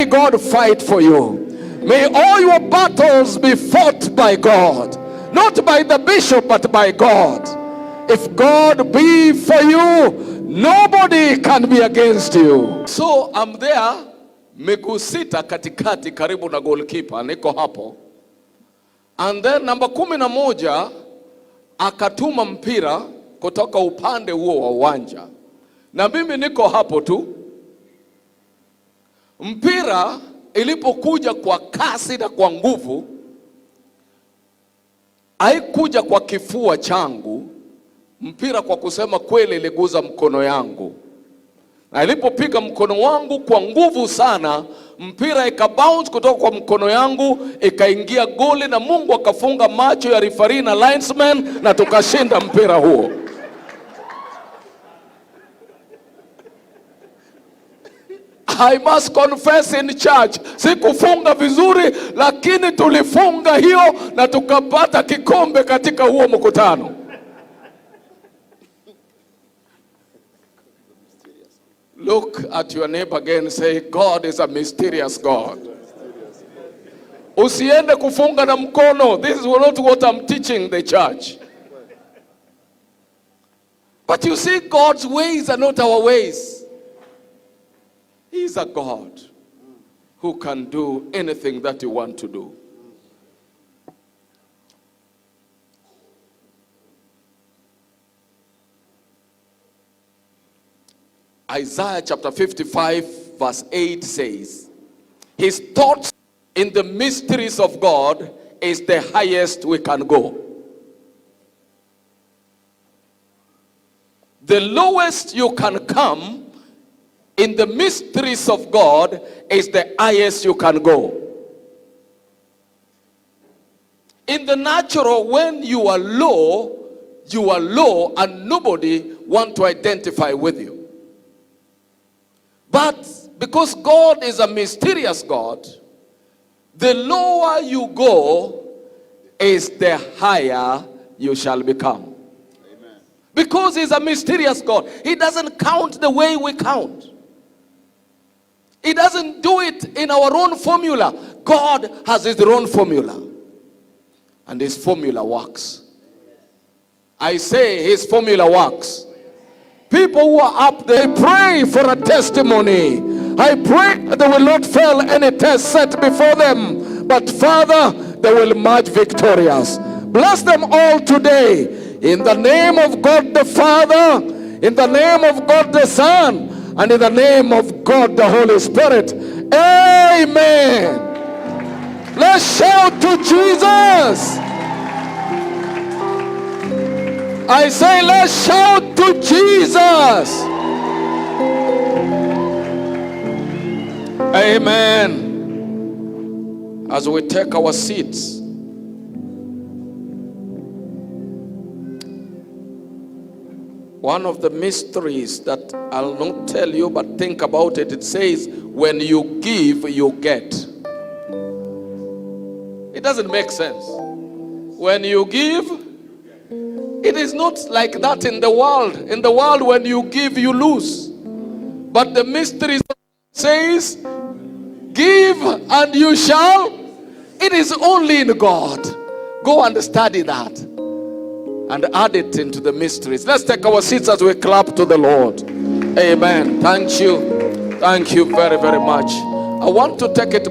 God fight for you. May all your battles be fought by God, not by the bishop, but by God. If God be for you, nobody can be against you. So I'm there, miguu sita katikati karibu na goalkeeper, niko hapo. And then namba 11 akatuma mpira kutoka upande huo wa uwanja. Na mimi niko hapo tu. Mpira ilipokuja kwa kasi na kwa nguvu, haikuja kwa kifua changu. Mpira kwa kusema kweli iliguza mkono yangu. Na ilipopiga mkono wangu kwa nguvu sana, mpira ikabounce kutoka kwa mkono yangu, ikaingia goli, na Mungu akafunga macho ya referee na linesman, na tukashinda mpira huo. I must confess in church, sikufunga vizuri, lakini tulifunga hiyo na tukapata kikombe katika huo mkutano. Look at your neighbor again and say, God is a mysterious God. Usiende kufunga na mkono. This is not what I'm teaching the church. But you see, God's ways are not our ways. He is a God who can do anything that you want to do. Isaiah chapter 55 verse 8 says, his thoughts in the mysteries of God is the highest we can go. The lowest you can come in the mysteries of God is the highest you can go. In the natural, when you are low and nobody want to identify with you. But because God is a mysterious God, the lower you go is the higher you shall become. Amen. Because he's a mysterious God. He doesn't count the way we count. He doesn't do it in our own formula. God has his own formula. And his formula works. I say his formula works. People who are up there, pray for a testimony. I pray that they will not fail any test set before them, but Father, they will emerge victorious. Bless them all today in the name of God the Father, in the name of God the Son, and in the name of God the Holy Spirit. Amen. Let's shout to Jesus. I say, let's shout to Jesus. Amen. As we take our seats, one of the mysteries that I'll not tell you, but think about it. It says, when you give, you get. It doesn't make sense. When you give, it is not like that in the world. In the world, when you give, you lose. But the mystery says, give and you shall. It is only in God. Go and study that and add it into the mysteries. Let's take our seats as we clap to the Lord. Amen. Thank you. Thank you very, very much. I want to take it